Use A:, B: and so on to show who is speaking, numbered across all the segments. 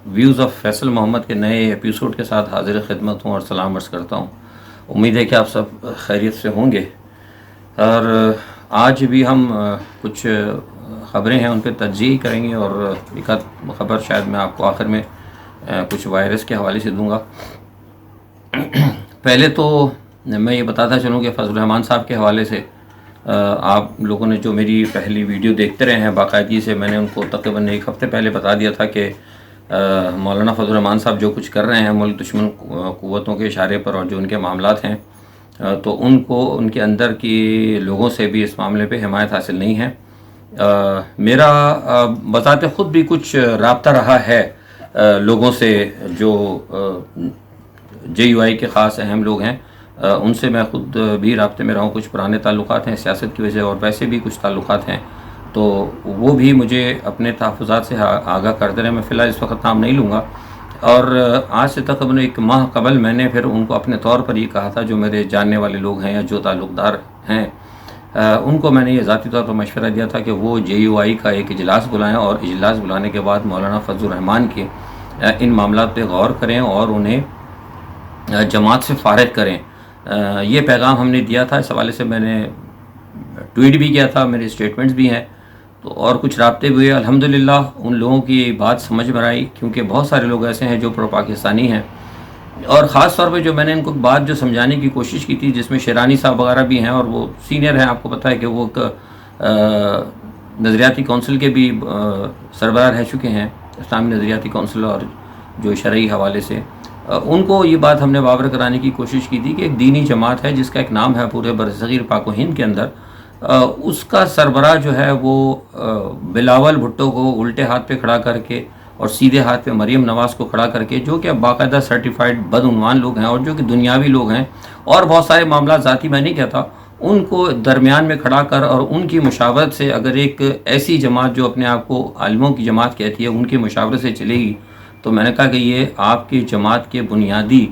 A: Views of Faisal Mohammad के नए episode के साथ हाजिर खिदमत हूँ और सलाम अर्ज़ करता हूँ। उम्मीद है कि आप सब खैरियत से होंगे। और आज भी हम कुछ ख़बरें हैं उन पर तज्ज़ीह करेंगे और एक आध ख़बर शायद मैं आपको आखिर में कुछ वायरस के हवाले से दूँगा। पहले तो मैं ये बताता चलूँ कि फजल रहमान साहब के हवाले से आप लोगों ने जो मेरी पहली वीडियो देखते रहे हैं बाकायदगी से, मैंने उनको तकरीबन एक हफ़्ते पहले बता दिया था कि मौलाना फजल रहमान साहब जो कुछ कर रहे हैं मुल्क दुश्मन क़ुव्वतों के इशारे पर और जो उनके मामलात हैं, तो उनको उनके अंदर की लोगों से भी इस मामले पे हिमायत हासिल नहीं है। मेरा बताते ख़ुद भी कुछ राब्ता रहा है लोगों से जो JUI के ख़ास अहम लोग हैं, उनसे मैं ख़ुद भी राब्ते में रहा हूँ। कुछ पुराने ताल्लुकात हैं सियासत की वजह और वैसे भी कुछ ताल्लुकात हैं, तो वो भी मुझे अपने तहफ़्फ़ुज़ात से आगाह करते रहे। मैं फ़िलहाल इस वक्त नाम नहीं लूँगा। और आज से तकरीबन एक माह कबल मैंने फिर उनको अपने तौर पर ये कहा था, जो मेरे जानने वाले लोग हैं या जो ताल्लुक़दार हैं, उनको मैंने ये ज़ाती तौर पर मशवरा दिया था कि वो JUI का एक इजलास बुलाएँ और इजलास बुलाने के बाद मौलाना फजल रहमान के इन मामलात पे गौर करें और उन्हें जमात से फ़ारिग करें। ये पैगाम हमने दिया था। इस हवाले से मैंने ट्वीट भी किया था, मेरे स्टेटमेंट्स भी हैं, तो और कुछ राब्ते भी हुए। अल्हम्दुलिल्लाह उन लोगों की बात समझ में आई, क्योंकि बहुत सारे लोग ऐसे हैं जो प्रो पाकिस्तानी हैं। और ख़ास तौर पे जो मैंने इनको बात जो समझाने की कोशिश की थी, जिसमें शेरानी साहब वगैरह भी हैं और वो सीनियर हैं, आपको पता है कि वो नज़रियाती कौंसिल के भी सरबराह रह चुके हैं, इस्लामी नज़रियाती कौंसिल, और जो शरई हवाले से उनको ये बात हमने बावर कराने की कोशिश की थी कि एक दीनी जमात है जिसका एक नाम है पूरे बरसग़ीर पाक व हिंद के अंदर, उसका सरबराह जो है वो बिलावल भुट्टो को उल्टे हाथ पे खड़ा करके और सीधे हाथ पे मरीम नवाज़ को खड़ा करके, जो कि बाकायदा सर्टिफाइड बदउनवान लोग हैं और जो कि दुनियावी लोग हैं और बहुत सारे मामला ज़ाती मैं नहीं कहता, उनको दरमियान में खड़ा कर और उनकी मुशावरत से अगर एक ऐसी जमात जो अपने आप को आलिमों की जमात कहती है उनकी मुशावरत से चलेगी, तो मैंने कहा कि ये आपकी जमात के बुनियादी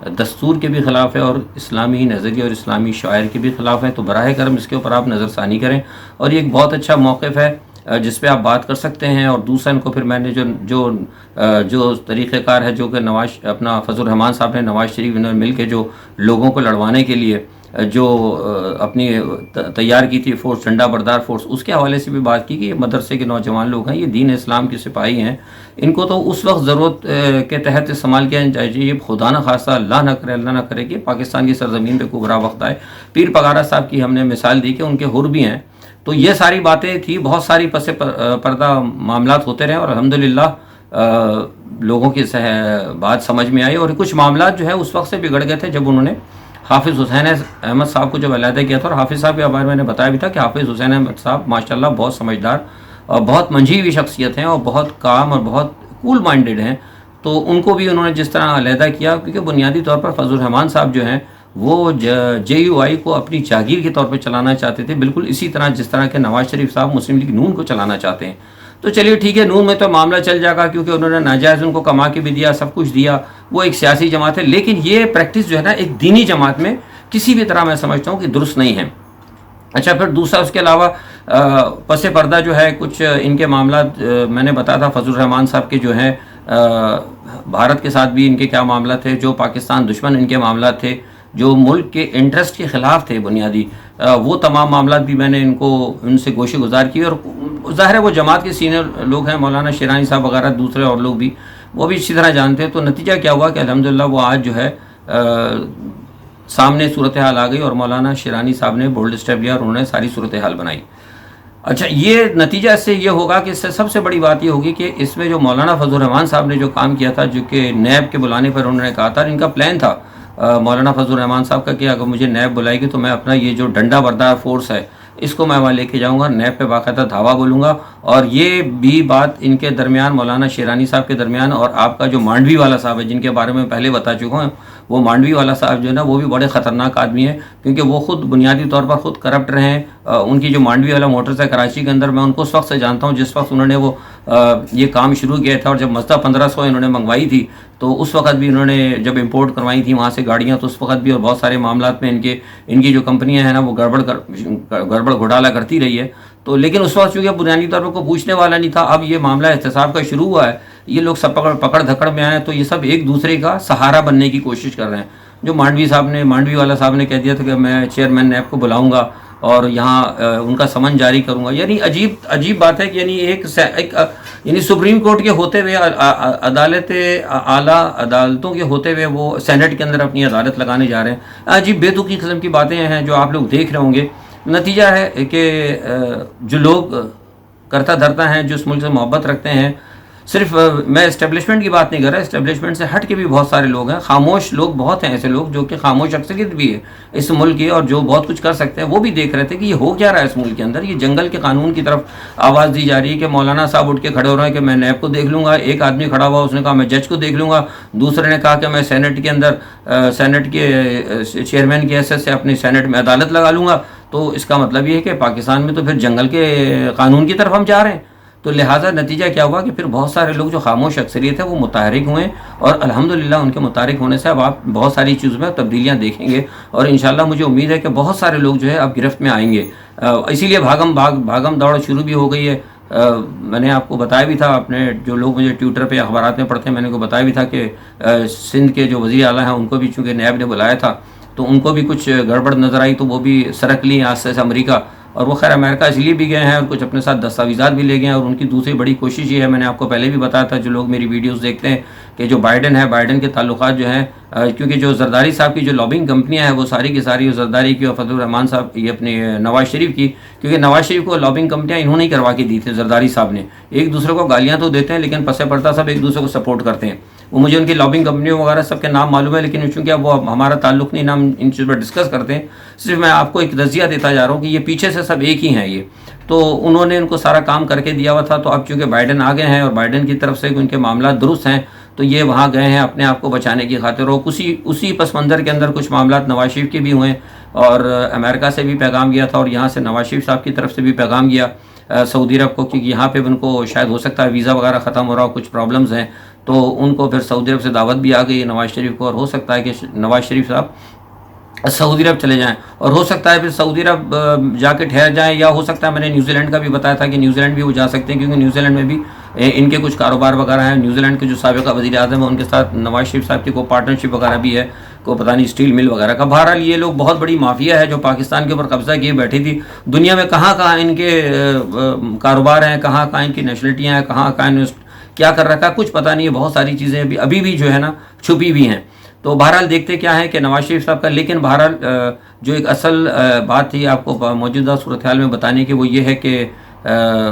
A: दस्तूर के भी ख़िलाफ़ है और इस्लामी नज़रिए और इस्लामी शायर के भी ख़िलाफ़ है। तो बराह करम इसके ऊपर आप नज़रसानी करें और ये एक बहुत अच्छा मौक़िफ़ है जिस पे आप बात कर सकते हैं। और दूसरा, इनको फिर मैंने जो तरीक़ेकार है, जो कि नवाज अपना फजल रहमान साहब ने नवाज शरीफ इन्होंने मिल के जो लोगों को लड़वाने के लिए जो अपनी तैयार की थी फ़ोर्स, झंडा बरदार फ़ोर्स, उसके हवाले से भी बात की कि ये मदरसे के नौजवान लोग हैं, ये दीन इस्लाम के सिपाही हैं, इनको तो उस वक्त ज़रूरत के तहत इस्तेमाल किया चाहिए। ये खुदा न खास्ता, अल्लाह ना करे कि पाकिस्तान की सरज़मीन पे कोई बुरा वक्त आए। पीर पगारा साहब की हमने मिसाल दी कि उनके हुर भी हैं। तो ये सारी बातें थी, बहुत सारी पसे पर्दा मामलात होते रहे और अल्हम्दुलिल्लाह लोगों की बात समझ में आई। और कुछ मामलात जो है उस वक्त से बिगड़ गए थे जब उन्होंने हाफिज़ हुसैन अहमद साहब को जब अलहदा किया था। और हाफिज़ साहब के बारे में मैंने बताया भी था कि हाफिज़ हुसैन अहमद साहब माशाल्लाह बहुत समझदार और बहुत मंझी हुई शख्सियत हैं और बहुत काम और बहुत कूल माइंडेड हैं। तो उनको भी उन्होंने जिस तरह अलहदा किया, क्योंकि बुनियादी तौर पर फजल रहमान साहब जो हैं वो JUI को अपनी जागीर के तौर पर चलाना चाहते थे, बिल्कुल इसी तरह जिस तरह के नवाज शरीफ साहब मुस्लिम लीग नून को चलाना चाहते हैं। तो चलिए ठीक है, नून में तो मामला चल जाएगा क्योंकि उन्होंने नाजायज़ उनको कमा के भी दिया, सब कुछ दिया, वो एक सियासी जमात है। लेकिन ये प्रैक्टिस जो है ना एक दीनी जमात में किसी भी तरह मैं समझता हूँ कि दुरुस्त नहीं है। अच्छा, फिर दूसरा उसके अलावा पसे पर्दा जो है कुछ इनके मामला मैंने बताया था। फजल रहमान साहब के जो हैं भारत के साथ भी इनके क्या मामला थे, जो पाकिस्तान दुश्मन इनके मामला थे, जो मुल्क के इंटरेस्ट के ख़िलाफ़ थे बुनियादी, वो तमाम मामला भी मैंने उनसे गोशे गुजार की। और ज़ाहिर है वो जमात के सीनियर लोग हैं, मौलाना शेरानी साहब वगैरह, दूसरे और लोग भी, वो भी इसी तरह जानते हैं। तो नतीजा क्या हुआ कि अल्हम्दुलिल्लाह वो आज जो है सामने सूरत हाल आ गई और मौलाना शेरानी साहब ने बोल्ड स्टेप लिया और उन्होंने सारी सूरत हाल बनाई। अच्छा, ये नतीजा इससे ये होगा कि इससे सबसे बड़ी बात ये होगी कि इसमें जो मौलाना फजल रहमान साहब ने जो काम किया था, जो कि नैब के बुलाने पर उन्होंने कहा था, इनका प्लान था मौलाना फजल रहमान साहब का कि अगर मुझे नैब बुलाएगी तो मैं अपना ये जो डंडा बरदार फोर्स है इसको मैं वहाँ लेके जाऊँगा, नैब पे बाकायदा धावा बोलूँगा। और ये भी बात इनके दरमियान, मौलाना शेरानी साहब के दरमियान और आपका जो मांडवी वाला साहब है, जिनके बारे में पहले बता चुका हूँ, वो मांडवी वाला साहब जो है ना वो भी बड़े ख़तरनाक आदमी है, क्योंकि वो ख़ुद बुनियादी तौर पर ख़ुद करप्ट रहे हैं। उनकी जो मांडवी वाला मोटर्स है कराची के अंदर, मैं उनको उस वक्त से जानता हूँ जिस वक्त उन्होंने वो ये काम शुरू किया था। और जब मज़दा 1500 इन्होंने मंगवाई थी तो उस वक्त भी इन्होंने जब इंपोर्ट करवाई थी वहाँ से गाड़ियाँ, तो उस वक्त भी और बहुत सारे मामलात में इनकी जो कंपनियाँ हैं ना वो गड़बड़ घोटाला करती रही है। तो लेकिन उस वक्त चूँकि बुनियादी तौर पर कोई पूछने वाला नहीं था। अब ये मामला एहतसाब का शुरू हुआ है, ये लोग सब पकड़ धकड़ में आए, तो ये सब एक दूसरे का सहारा बनने की कोशिश कर रहे हैं। जो मांडवी वाला साहब ने कह दिया था कि मैं चेयरमैन नैब को बुलाऊंगा और यहाँ उनका समन जारी करूंगा, यानी अजीब बात है कि यानी यानी सुप्रीम कोर्ट के होते हुए, आला अदालतों के होते हुए वो सेनेट के अंदर अपनी अदालत लगाने जा रहे हैं। अजीब बेतुकी किस्म की बातें हैं जो आप लोग देख रहे होंगे। नतीजा है कि जो लोग करता धरता हैं, जो इस मुल्क से मोहब्बत रखते हैं, सिर्फ मैं इस्टेब्लिशमेंट की बात नहीं कर रहा, इस्टेब्लिशमेंट से हट के भी बहुत सारे लोग हैं, खामोश लोग बहुत हैं, ऐसे लोग जो कि खामोश अक्सरियत भी है इस मुल्क की, और जो बहुत कुछ कर सकते हैं, वो भी देख रहे थे कि ये हो क्या रहा है इस मुल्क के अंदर। ये जंगल के कानून की तरफ आवाज़ दी जा रही है कि मौलाना साहब उठ के खड़े हो रहे हैं कि मैं नैब को देख लूँगा। एक आदमी खड़ा हुआ, उसने कहा मैं जज को देख लूँगा। दूसरे ने कहा कि मैं सेनेट के अंदर सेनेट के चेयरमैन के हैसियत से अपनी सेनेट में अदालत लगा लूँगा। तो इसका मतलब ये है कि पाकिस्तान में तो फिर जंगल के कानून की तरफ हम जा रहे हैं। तो लिहाजा नतीजा क्या हुआ कि फिर बहुत सारे लोग जो खामोश अक्सरियत है वो मुताहरिक हुए, और अल्हम्दुलिल्लाह उनके मुताहरिक होने से अब आप बहुत सारी चीज़ों में तब्दीलियाँ देखेंगे, और इंशाल्लाह मुझे उम्मीद है कि बहुत सारे लोग जो है अब गिरफ्त में आएंगे। इसीलिए भागम दौड़ शुरू भी हो गई है। मैंने आपको बताया भी था, अपने जो लोग मुझे ट्विटर पे अखबारात में पढ़ते हैं, मैंने को बताया भी था कि सिंध के जो वज़ीर आला हैं उनको भी चूँकि नैब ने बुलाया था, तो उनको भी कुछ गड़बड़ नज़र आई, तो वो भी सरक ली यहाँ से अमेरिका। और वो खैर अमेरिका इसलिए भी गए हैं और कुछ अपने साथ दस्तावेज़ात भी ले गए हैं। और उनकी दूसरी बड़ी कोशिश ये है, मैंने आपको पहले भी बताया था, जो लोग मेरी वीडियोस देखते हैं, कि जो बाइडन के ताल्लुकात जो हैं, क्योंकि जो जरदारी साहब की जो लॉबिंग कंपनियां हैं वो सारी की सारी जरदारी की और फजलुर रहमान साहब, ये अपने नवाज शरीफ की, क्योंकि नवाज शरीफ को लॉबिंग कंपनियां इन्होंने ही करवा के दी थी। जरदारी साहब ने एक दूसरे को गालियाँ तो देते हैं, लेकिन पसे पड़ता सब एक दूसरे को सपोर्ट करते हैं। वो मुझे उनकी लॉबिंग कंपनियों वगैरह सबके नाम मालूम है, लेकिन चूँकि अब वो हमारा ताल्लुक़ नहीं, नाम इन चीज़ पर डिस्कस करते हैं। सिर्फ मैं आपको एक नज़रिया देता जा रहा हूँ कि ये पीछे से सब एक ही हैं। ये तो उन्होंने इनको सारा काम करके दिया हुआ था। तो अब चूँकि बाइडन आ गए हैं और बाइडन की तरफ से उनके मामला दुरुस्त हैं, तो ये वहाँ गए हैं अपने आप को बचाने की खातिर। और उसी पस मंज़र के अंदर कुछ मामला नवाज शरीफ के भी हुए, और अमेरिका से भी पैगाम गया था, और यहाँ से नवाज शरीफ साहब की तरफ से भी पैगाम गया सऊदी अरब को, क्योंकि यहाँ पे उनको शायद हो सकता है वीज़ा वगैरह ख़त्म हो रहा हो, कुछ प्रॉब्लम्स हैं, तो उनको फिर सऊदी अरब से दावत भी आ गई नवाज शरीफ को। और हो सकता है कि नवाज शरीफ साहब सऊदी अरब चले जाएं, और हो सकता है फिर सऊदी अरब जाके ठहर जाएं, या हो सकता है, मैंने न्यूजीलैंड का भी बताया था कि न्यूजीलैंड भी वो जा सकते हैं, क्योंकि न्यूजीलैंड में भी इनके कुछ कारोबार वगैरह हैं। न्यूजीलैंड के जो साबिक़ा वज़ीर आज़म है उनके साथ नवाज शरीफ साहब की को पार्टनरशिप वगैरह भी है, को पता नहीं स्टील मिल वगैरह का। बहरहाल ये लोग बहुत बड़ी माफिया है जो पाकिस्तान के ऊपर कब्जा किए बैठी थी। दुनिया में कहाँ कहाँ इनके कारोबार हैं, कहाँ कहाँ इनकी नेशनलिटियाँ हैं, कहाँ कहाँ क्या कर रखा है, कुछ पता नहीं है। बहुत सारी चीज़ें अभी भी जो है ना छुपी हुई हैं। तो बहरहाल देखते क्या है कि नवाज शरीफ साहब का, लेकिन बहरहाल जो एक असल बात थी आपको मौजूदा सूरत हाल में बताने की, वो ये है कि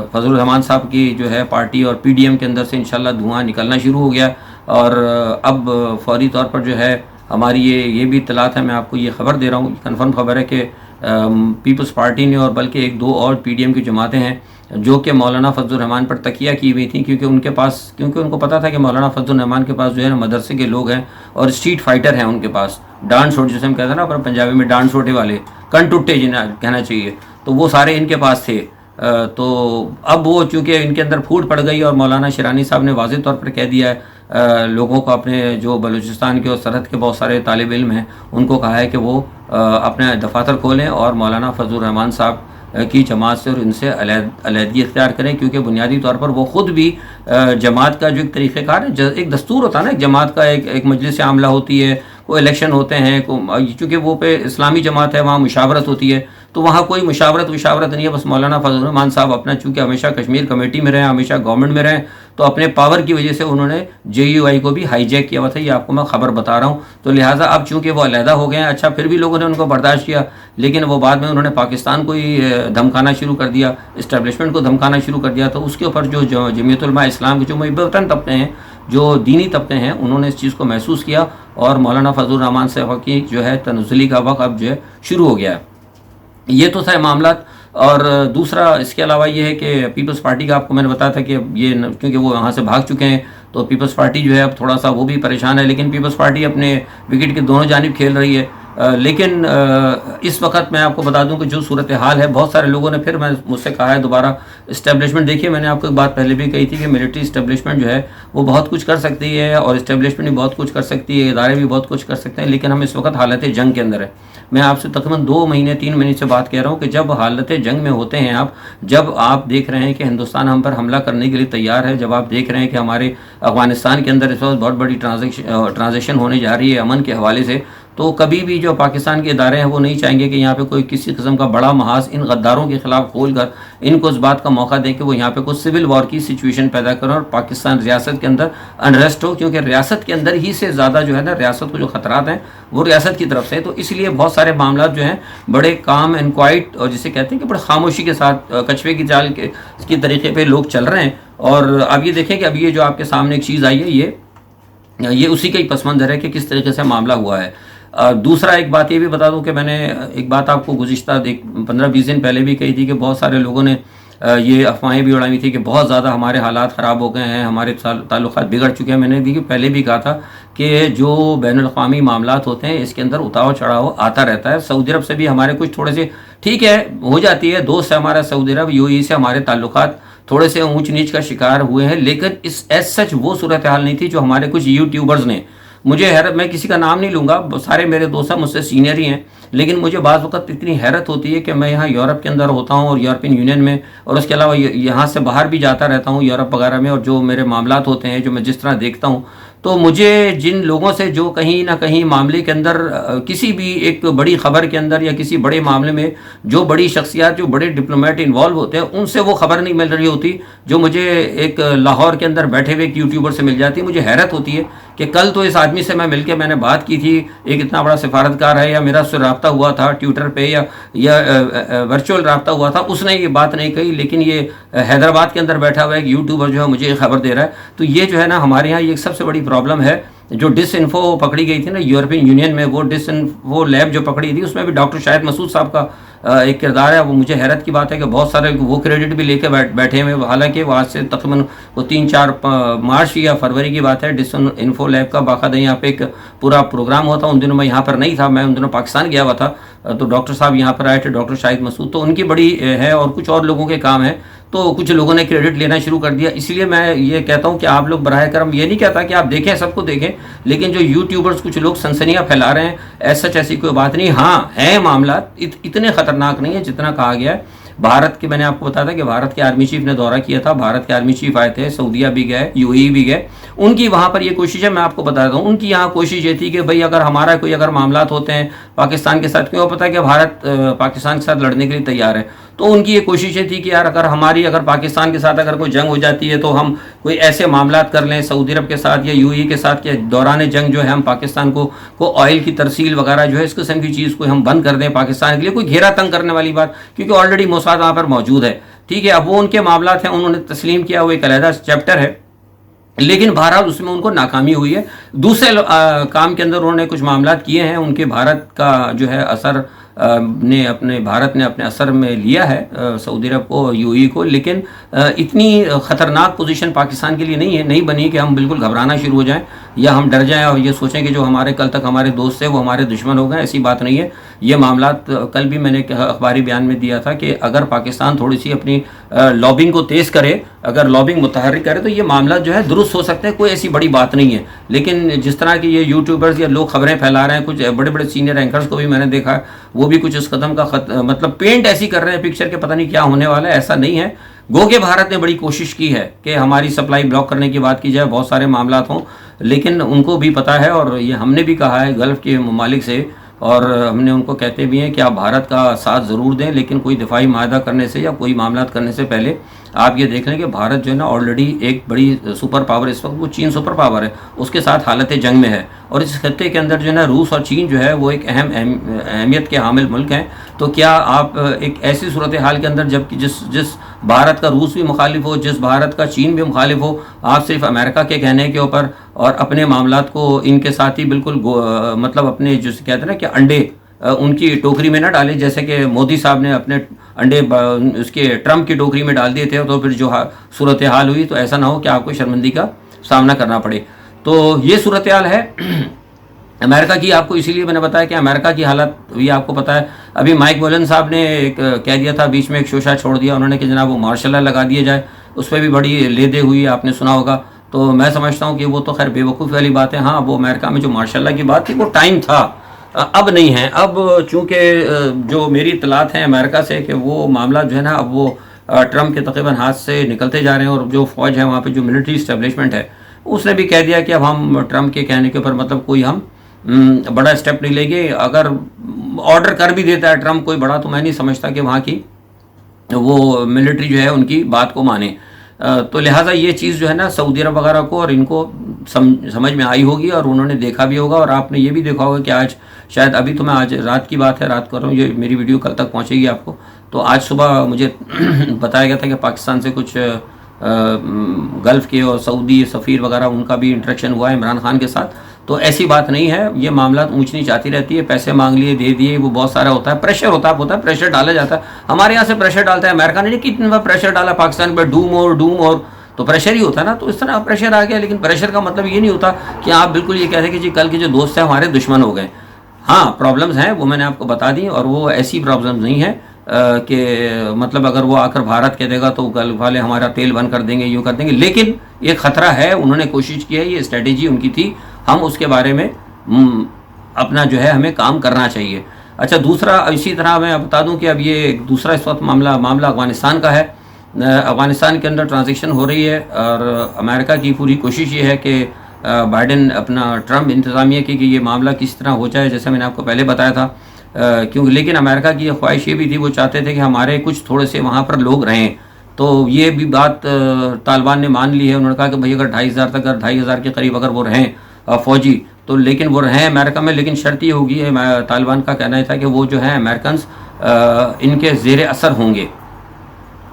A: फजलुर रहमान साहब की जो है पार्टी और पीडीएम के अंदर से इंशाल्लाह धुआं निकलना शुरू हो गया। और अब फौरी तौर पर जो है हमारी ये भी इत्तलात है, मैं आपको ये ख़बर दे रहा हूँ, कन्फर्म खबर है कि पीपल्स पार्टी ने और बल्कि एक दो और पीडीएम की जमातें हैं जो कि मौलाना फजलुर रहमान पर तकिया की हुई थी, क्योंकि उनको पता था कि मौलाना फजलुर रहमान के पास जो है ना मदरसे के लोग हैं और स्ट्रीट फाइटर हैं उनके पास, डांड शोट जिसे हम कहते हैं ना पर पंजाबी में, डांड शोटे वाले, कन टुट्टे जिन्हें कहना चाहिए, तो वो सारे इनके पास थे। तो अब वो चूँकि इनके अंदर फूट पड़ गई और मौलाना शिरानी साहब ने वाज़ेह तौर पर कह दिया है लोगों को, अपने जो बलूचिस्तान के और सरहद के बहुत सारे तालिब इल्म हैं उनको कहा है कि वो अपने दफातर खोलें और मौलाना फजलुर रहमान साहब की जमात से और इनसे अलहदगी इख्तियार करें, क्योंकि बुनियादी तौर पर वो ख़ुद भी जमात का जो एक तरीक़ेकार है, एक दस्तूर होता है ना, एक जमात का एक मजलिस आमला होती है, कोई इलेक्शन होते हैं, चूँकि वो पे इस्लामी जमात है, वहाँ मुशावरत होती है, तो वहाँ कोई मुशावरत नहीं है। बस मौलाना फजलुर रहमान साहब अपना चूँकि हमेशा कश्मीर कमेटी में रहे, हमेशा गवर्नमेंट में रहे, तो अपने पावर की वजह से उन्होंने JUI को भी हाईजैक किया हुआ था। ये आपको मैं ख़बर बता रहा हूँ। तो लिहाजा अब चूँकि वो अलहदा हो गए हैं, अच्छा फिर भी लोगों ने उनको बर्दाश्त किया, लेकिन वो बाद में उन्होंने पाकिस्तान को ही धमकाना शुरू कर दिया, इस्टेब्लिशमेंट को धमकाना शुरू कर दिया। तो उसके ऊपर जो जमीयत उलमा इस्लाम के जो मुहब्बतन तबके हैं, जो दीनी तबके हैं, उन्होंने इस चीज़ को महसूस किया और मौलाना फजलुर रहमान साहब की जो है तनज़्ज़ुली का वक्त अब जो है शुरू हो गया है। ये तो था मामला। और दूसरा इसके अलावा ये है कि पीपल्स पार्टी का आपको मैंने बताया था कि ये क्योंकि वो यहाँ से भाग चुके हैं, तो पीपल्स पार्टी जो है अब थोड़ा सा वो भी परेशान है, लेकिन पीपल्स पार्टी अपने विकेट के दोनों जानिब खेल रही है। लेकिन इस वक्त मैं आपको बता दूं कि जो सूरत हाल है, बहुत सारे लोगों ने फिर मुझसे कहा है दोबारा इस्टेब्लिशमेंट, देखिए मैंने आपको एक बात पहले भी कही थी कि मिलिट्री इस्टेब्लिशमेंट जो है वो बहुत कुछ कर सकती है और इस्टेब्लिशमेंट भी बहुत कुछ कर सकती है, इदारे भी बहुत कुछ कर सकते हैं, लेकिन हम इस वक्त हालत जंग के अंदर है। मैं आपसे तकरीबन 2 महीने 3 महीने से बात कह रहा हूँ कि जब हालत जंग में होते हैं आप, जब आप देख रहे हैं कि हिंदुस्तान हम पर हमला करने के लिए तैयार है, जब आप देख रहे हैं कि हमारे अफ़गानिस्तान के अंदर इस वक्त बहुत बड़ी ट्रांजेक्शन होने जा रही है अमन के हवाले से, तो कभी भी जो पाकिस्तान के इदारे हैं वो नहीं चाहेंगे कि यहाँ पे कोई किसी किस्म का बड़ा महाज इन गद्दारों के खिलाफ खोल कर इनको इस बात का मौका दें कि वो यहाँ पे कुछ सिविल वॉर की सिचुएशन पैदा करें और पाकिस्तान रियासत के अंदर अनरेस्ट हो, क्योंकि रियासत के अंदर ही से ज़्यादा जो है ना रियासत को जो खतरात हैं वो रियासत की तरफ से। तो इसलिए बहुत सारे मामला जो हैं बड़े काम एंड क्वाइट, और जिसे कहते हैं कि बड़े खामोशी के साथ कछुए की चाल के तरीके पर लोग चल रहे हैं। और अब ये देखें कि अब ये जो आपके सामने एक चीज़ आई है ये उसी का ही पस मंज़र है कि किस तरीके से मामला हुआ है। दूसरा एक बात ये भी बता दूं कि मैंने एक बात आपको गुज़िश्ता 15-20 दिन पहले भी कही थी कि बहुत सारे लोगों ने ये अफवाहें भी उड़ाई थी कि बहुत ज़्यादा हमारे हालात ख़राब हो गए हैं, हमारे ताल्लुकात बिगड़ चुके हैं। मैंने भी पहले भी कहा था कि जो बैनुल-अक़वामी मामलात होते हैं इसके अंदर उतार चढ़ाव आता रहता है। सऊदी अरब से भी हमारे कुछ थोड़े से ठीक है हो जाती है, दोस्त है हमारा सऊदी अरब, यूएई से हमारे ताल्लुकात थोड़े से ऊंच नीच का शिकार हुए हैं, लेकिन इस एज सच वो सूरत हाल नहीं थी जो हमारे कुछ यूट्यूबर्स ने, मुझे हैरत, मैं किसी का नाम नहीं लूँगा, सारे मेरे दोस्त हैं मुझसे सीनियर ही हैं, लेकिन मुझे बाज़ वक़्त इतनी हैरत होती है कि मैं यहाँ यूरोप के अंदर होता हूँ और यूरोपियन यूनियन में, और उसके अलावा यहाँ से बाहर भी जाता रहता हूँ यूरोप वगैरह में, और जो मेरे मामलात होते हैं जो मैं जिस तरह देखता हूँ, तो मुझे जिन लोगों से जो कहीं ना कहीं मामले के अंदर किसी भी एक बड़ी खबर के अंदर या किसी बड़े मामले में जो बड़ी शख्सियात जो बड़े डिप्लोमेट इन्वॉल्व होते हैं उनसे वो खबर नहीं मिल रही होती जो मुझे एक लाहौर के अंदर बैठे हुए एक यूट्यूबर से मिल जाती है। मुझे हैरत होती है कि कल तो इस आदमी से मैं मिलकर मैंने बात की थी, एक इतना बड़ा सिफारतकार है, या मेरा उससे रब्ता हुआ था ट्विटर पे या वर्चुअल रब्ता हुआ था, उसने ये बात नहीं कही, लेकिन ये हैदराबाद के अंदर बैठा हुआ एक यूट्यूबर जो है मुझे खबर दे रहा है। तो ये जो है ना हमारे यहाँ ये एक सबसे बड़ी प्रॉब्लम है। जो डिसइंफो पकड़ी गई थी ना यूरोपियन यूनियन में, वो डिसइंफो लैब जो पकड़ी थी उसमें भी डॉक्टर शाहिद मसूद साहब का एक किरदार है। वो मुझे हैरत की बात है कि बहुत सारे वो क्रेडिट भी लेके बैठे हुए, हालांकि वो आज से तकरीबन वो 3-4 मार्च या फरवरी की बात है। डिसइंफो लैब का बाकायदा यहाँ पे एक पूरा प्रोग्राम हुआ था। उन दिनों मैं यहाँ पर नहीं था, मैं उन दिनों पाकिस्तान गया हुआ था, तो डॉक्टर साहब यहाँ पर आए थे, डॉक्टर शाहिद मसूद, तो उनकी बड़ी है और कुछ और लोगों के काम है, तो कुछ लोगों ने क्रेडिट लेना शुरू कर दिया। इसलिए मैं ये कहता हूँ कि आप लोग बराह करम, ये नहीं कहता कि आप देखें सबको देखें, लेकिन जो यूट्यूबर्स कुछ लोग सनसनियाँ फैला रहे हैं ऐसा ऐसी कोई बात नहीं। हाँ है मामला, इतने ख़तरनाक नहीं है जितना कहा गया है। भारत के, मैंने आपको बताया था कि भारत के आर्मी चीफ ने दौरा किया था, भारत के आर्मी चीफ आए थे, सऊदीया भी गए, यूएई भी गए, उनकी वहाँ पर ये कोशिश है। मैं आपको बताता हूँ उनकी यहाँ कोशिश ये थी कि भाई अगर हमारा कोई अगर मामलात होते हैं पाकिस्तान के साथ, क्यों पता है कि भारत पाकिस्तान के साथ लड़ने के लिए तैयार है, तो उनकी ये कोशिश ये थी कि यार अगर पाकिस्तान के साथ अगर कोई जंग हो जाती है तो हम कोई ऐसे मामलात कर लें सऊदी अरब के साथ या यूएई के साथ के दौरान जंग जो है हम पाकिस्तान को ऑयल की तरसील वगैरह जो है इस किस्म की चीज़ को हम बंद कर दें पाकिस्तान के लिए, कोई घेरा तंग करने वाली बात, क्योंकि ऑलरेडी मोसाद वहाँ पर मौजूद है। ठीक है, अब वो उनके मामलात हैं, उन्होंने तस्लीम किया, वो एक अलहदा चैप्टर है, लेकिन बहरहाल उसमें उनको नाकामी हुई है। दूसरे काम के अंदर उन्होंने कुछ मामलात किए हैं, उनके भारत का जो है असर भारत ने अपने असर में लिया है सऊदी अरब को, यूएई को, लेकिन इतनी ख़तरनाक पोजीशन पाकिस्तान के लिए नहीं बनी कि हम बिल्कुल घबराना शुरू हो जाएं या हम डर जाएं और ये सोचें कि जो हमारे कल तक हमारे दोस्त थे वो हमारे दुश्मन हो गए। ऐसी बात नहीं है। ये मामलात कल भी मैंने अखबारी बयान में दिया था कि अगर पाकिस्तान थोड़ी सी अपनी लॉबिंग को तेज़ करे, अगर लॉबिंग मुतहर्रिक करे, तो ये मामला जो है दुरुस्त हो सकते हैं, कोई ऐसी बड़ी बात नहीं है। लेकिन जिस तरह की ये यूट्यूबर्स या लोग खबरें फैला रहे हैं, कुछ बड़े बड़े सीनियर एंकर्स को भी मैंने देखा, वो भी कुछ इस कदम का मतलब पेंट ऐसी कर रहे हैं पिक्चर के, पता नहीं क्या होने वाला है। ऐसा नहीं है। गो के भारत ने बड़ी कोशिश की है कि हमारी सप्लाई ब्लॉक करने की बात की जाए, बहुत सारे मामलात हों, लेकिन उनको भी पता है, और ये हमने भी कहा है गल्फ़ के ममालिक से, और हमने उनको कहते भी हैं कि आप भारत का साथ ज़रूर दें, लेकिन कोई दिफाई माहदा करने से या कोई मामलात करने से पहले आप ये देख लें कि भारत जो है ना ऑलरेडी एक बड़ी सुपर पावर, इस वक्त वो चीन सुपर पावर है, उसके साथ हालत जंग में है, और इस खत्ते के अंदर जो है ना रूस और चीन जो है वो एक अहमियत के हामिल मुल्क हैं। तो क्या आप एक ऐसी सूरत हाल के अंदर जबकि जिस भारत का रूस भी मुखालिफ हो, जिस भारत का चीन भी मुखालिफ हो, आप सिर्फ अमेरिका के कहने के ऊपर और अपने मामलात को इनके साथ ही बिल्कुल मतलब अपने जो कहते हैं ना कि अंडे उनकी टोकरी में ना डालें, जैसे कि मोदी साहब ने अपने अंडे उसके ट्रम्प की टोकरी में डाल दिए थे, तो फिर जो सूरत हाल हुई, तो ऐसा ना हो कि आपको शर्मिंदगी का सामना करना पड़े। तो ये सूरत हाल है अमेरिका की। आपको इसीलिए मैंने बताया कि अमेरिका की हालत भी आपको पता है। अभी माइक मोलन साहब ने एक कह दिया था, बीच में एक शोशा छोड़ दिया उन्होंने कि जनाब वो मार्शल लॉ लगा दिया जाए, उस पर भी बड़ी लेदे हुई, आपने सुना होगा। तो मैं समझता हूँ कि वो तो खैर बेवकूफ़ी वाली बात है। हाँ, वो अमेरिका में जो मार्शल लॉ की बात थी वो टाइम था, अब नहीं है। अब चूँकि जो मेरी इतलात हैं अमेरिका से कि वो मामला जो है ना अब वो ट्रम्प के तकरीबन हाथ से निकलते जा रहे हैं, और जो फ़ौज है वहाँ पे जो मिलिट्री इस्टेब्लिशमेंट है उसने भी कह दिया कि अब हम ट्रंप के कहने के ऊपर मतलब कोई हम बड़ा स्टेप नहीं लेंगे। अगर ऑर्डर कर भी देता है ट्रंप कोई बड़ा, तो मैं नहीं समझता कि वहाँ की वो मिलिट्री जो है उनकी बात को माने। तो लिहाजा ये चीज़ जो है ना सऊदी अरब वगैरह को और इनको समझ में आई होगी और उन्होंने देखा भी होगा। और आपने ये भी देखा होगा कि आज शायद, अभी तो मैं आज रात की बात है, रात कर रहा हूँ, ये मेरी वीडियो कल तक पहुँचेगी आपको। तो आज सुबह मुझे बताया गया था कि पाकिस्तान से कुछ गल्फ़ के और सऊदी सफ़ीर वगैरह उनका भी इंटरेक्शन हुआ है इमरान खान के साथ। तो ऐसी बात नहीं है, ये मामला ऊंच नीच आती रहती है, पैसे मांग लिए दे दिए, वो बहुत सारा होता है, प्रेशर होता है, प्रेशर डाला जाता है। हमारे यहाँ से प्रेशर डालता है अमेरिका ने, कितनी बार प्रेशर डाला पाकिस्तान पर, डूम और तो प्रेशर ही होता है ना। तो इस तरह प्रेशर आ गया, लेकिन प्रेशर का मतलब ये नहीं होता कि आप बिल्कुल ये कहते कि जी कल के जो दोस्त हैं हमारे दुश्मन हो गए। हाँ, प्रॉब्लम्स हैं, वो मैंने आपको बता दी, और वो ऐसी प्रॉब्लम्स नहीं है कि मतलब अगर वो आकर भारत कह देगा तो गल्फ वाले हमारा तेल बंद कर देंगे, यूँ कर देंगे। लेकिन ये खतरा है, उन्होंने कोशिश की है, ये स्ट्रेटेजी उनकी थी, हम उसके बारे में अपना जो है हमें काम करना चाहिए। अच्छा, दूसरा इसी तरह मैं बता दूं कि अब ये दूसरा इस वक्त मामला अफ़गानिस्तान का है। अफ़गानिस्तान के अंदर ट्रांजिशन हो रही है और अमेरिका की पूरी कोशिश ये है कि बाइडेन अपना ट्रंप इंतज़ामिया की कि ये मामला किस तरह हो जाए, जैसे मैंने आपको पहले बताया था। क्योंकि लेकिन अमेरिका की ख्वाहिश ये भी थी, वो चाहते थे कि हमारे कुछ थोड़े से वहाँ पर लोग रहें। तो ये भी बात तालिबान ने मान ली है। उन्होंने कहा कि भाई अगर 2,500 के करीब अगर वो रहें फ़ौजी, तो लेकिन वो रहें अमेरिका में, लेकिन शर्त ये होगी, तालिबान का कहना था कि वो जो है अमेरिकन इनके ज़ेर असर होंगे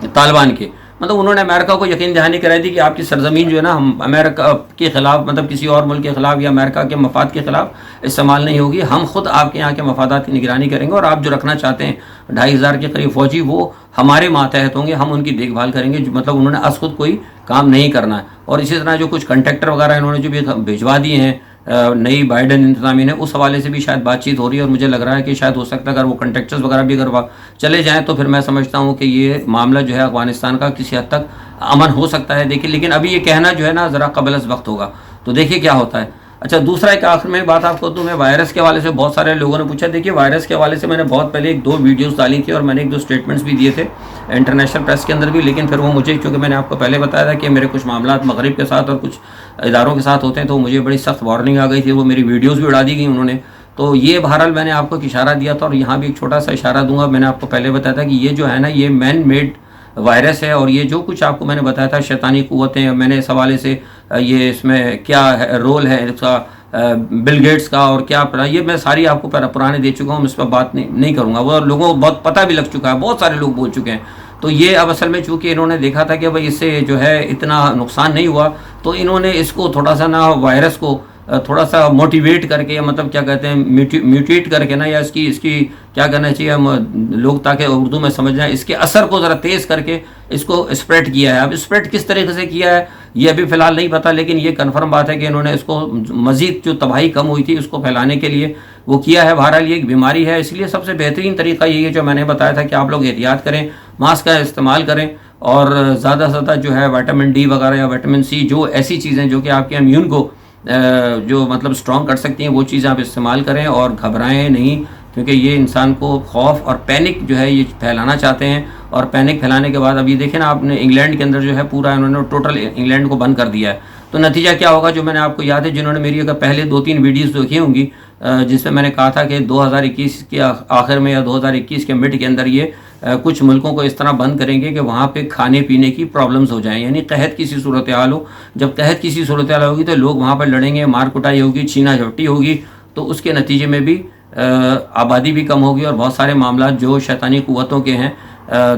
A: तालिबान के। मतलब उन्होंने अमेरिका को यकीन दहानी कराई थी कि आपकी सरजमीन जो है ना हम अमेरिका के ख़िलाफ़, मतलब किसी और मुल्क के ख़िलाफ़ या अमेरिका के मफाद के ख़िलाफ़ इस्तेमाल नहीं होगी। हम ख़ुद आपके यहाँ के मफादात की निगरानी करेंगे और आप जो रखना चाहते हैं 2,500 के करीब फ़ौजी, वो हमारे मातहत होंगे, हम उनकी देखभाल करेंगे। मतलब उन्होंने अस खुद कोई काम नहीं करना है। और इसी तरह जो कुछ कंट्रैक्टर वगैरह इन्होंने जो भी भिजवा दिए हैं नई बाइडेन इंतज़ामिया ने, उस हवाले से भी शायद बातचीत हो रही है। और मुझे लग रहा है कि शायद हो सकता है अगर वो कंट्रैक्टर्स वगैरह भी अगर चले जाएँ तो फिर मैं समझता हूँ कि ये मामला जो है अफ़गानिस्तान का किसी हद तक अमन हो सकता है। देखिए, लेकिन अभी ये कहना जो है ना ज़रा क़बल अज़ वक्त होगा, तो देखिए क्या होता है। अच्छा, दूसरा एक आखिर में बात आपको दूँ मैं, वायरस के हवाले से बहुत सारे लोगों ने पूछा। देखिए, वायरस के हवाले से मैंने बहुत पहले 1-2 वीडियोस डाली थी और मैंने 1-2 स्टेटमेंट्स भी दिए थे इंटरनेशनल प्रेस के अंदर भी। लेकिन फिर वो मुझे, क्योंकि मैंने आपको पहले बताया था कि मेरे कुछ मामलात मगरिब के साथ और कुछ इदारों के साथ होते हैं, तो मुझे बड़ी सख्त वार्निंग आ गई थी, वो मेरी वीडियोज़ भी उड़ा दी गई उन्होंने। तो ये बहरहाल मैंने आपको एक इशारा दिया था और यहाँ भी एक छोटा सा इशारा दूंगा। मैंने आपको पहले बताया था कि ये जो है ना, ये मैन मेड वायरस है और ये जो कुछ आपको मैंने बताया था शैतानी कुव्वतें, मैंने इस हवाले से ये इसमें क्या है, रोल है इसका बिल गेट्स का और क्या, ये मैं सारी आपको पुराने दे चुका हूँ, इस पर बात नहीं करूँगा। वो लोगों को बहुत पता भी लग चुका है, बहुत सारे लोग बोल चुके हैं। तो ये अब असल में चूँकि इन्होंने देखा था कि भाई इससे जो है इतना नुकसान नहीं हुआ, तो इन्होंने इसको थोड़ा सा ना वायरस को थोड़ा सा मोटिवेट करके, या मतलब क्या कहते हैं म्यूटेट करके ना, या इसकी क्या करना चाहिए हम लोग ताकि उर्दू में समझ जाए, इसके असर को ज़रा तेज़ करके इसको स्प्रेड किया है। अब स्प्रेड किस तरीके से किया है ये अभी फ़िलहाल नहीं पता, लेकिन ये कन्फर्म बात है कि इन्होंने इसको मज़ीद जो तबाही कम हुई थी उसको फैलाने के लिए वो किया है। बहरहाल ये एक बीमारी है, इसलिए सबसे बेहतरीन तरीका यही है जो मैंने बताया था कि आप लोग एहतियात करें, मास्क का इस्तेमाल करें और ज़्यादा से ज़्यादा जो है विटामिन डी वगैरह या विटामिन सी, जो ऐसी चीज़ें जो कि आपके इम्यून को जो मतलब स्ट्रॉन्ग कर सकती हैं, वो चीज़ें आप इस्तेमाल करें और घबराएं नहीं, क्योंकि ये इंसान को खौफ और पैनिक जो है ये फैलाना चाहते हैं। और पैनिक फैलाने के बाद अब ये देखें ना, आपने इंग्लैंड के अंदर जो है पूरा इन्होंने टोटल इंग्लैंड को बंद कर दिया है। तो नतीजा क्या होगा, जो मैंने आपको याद है, जिन्होंने मेरी अगर पहले 2-3 वीडियोस देखी होंगी जिसमें मैंने कहा था कि 2021 के आखिर में या 2021 के मिड के अंदर ये कुछ मुल्कों को इस तरह बंद करेंगे कि वहाँ पे खाने पीने की प्रॉब्लम्स हो जाएं, यानी कहत किसी सूरत हाल हो। जब कहत किसी सूरत हाल होगी तो लोग वहाँ पर लड़ेंगे, मार कुटाई होगी, छीना झपटी होगी, तो उसके नतीजे में भी आबादी भी कम होगी और बहुत सारे मामला जो शैतानी कुव्वतों के हैं,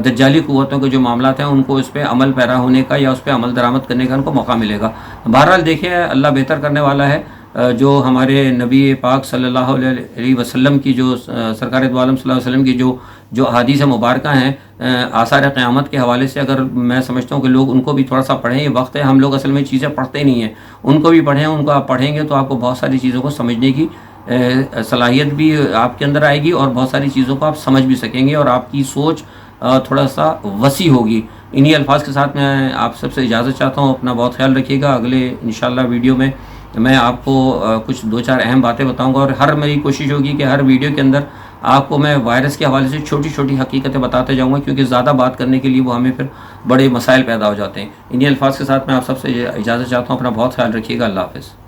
A: दज्जाली कुव्वतों के जो मामला हैं, उनको इस पर अमल पैरा होने का या उस पर अमल दरामद करने का उनको मौका मिलेगा। बहरहाल देखें, अल्लाह बेहतर करने वाला है। जो हमारे नबी पाक सल्लल्लाहु अलैहि वसल्लम की जो सरकार दो आलम सल्लल्लाहु अलैहि वसल्लम की जो अहादीस मुबारक हैं आसार क़यामत के हवाले से, अगर मैं समझता हूँ कि लोग उनको भी थोड़ा सा पढ़ें। ये वक्त है, हम लोग असल में चीज़ें पढ़ते नहीं हैं, उनको भी पढ़ें। उनको आप पढ़ेंगे तो आपको बहुत सारी चीज़ों को समझने की सलाहियत भी आपके अंदर आएगी और बहुत सारी चीज़ों को आप समझ भी सकेंगे और आपकी सोच थोड़ा सा वसी होगी। इन्हीं अल्फाज के साथ मैं आप सबसे इजाज़त चाहता हूँ। अपना बहुत ख्याल रखिएगा। अगले इंशाल्लाह वीडियो में मैं आपको कुछ 2-4 अहम बातें बताऊंगा और हर मेरी कोशिश होगी कि हर वीडियो के अंदर आपको मैं वायरस के हवाले से छोटी छोटी हकीकतें बताते जाऊँगा, क्योंकि ज़्यादा बात करने के लिए वो हमें फिर बड़े मसाइल पैदा हो जाते हैं। इन्हीं अल्फाज के साथ मैं आप सबसे इजाज़त चाहता हूँ। अपना बहुत ख्याल रखिएगा। अल्लाह हाफ़िज़।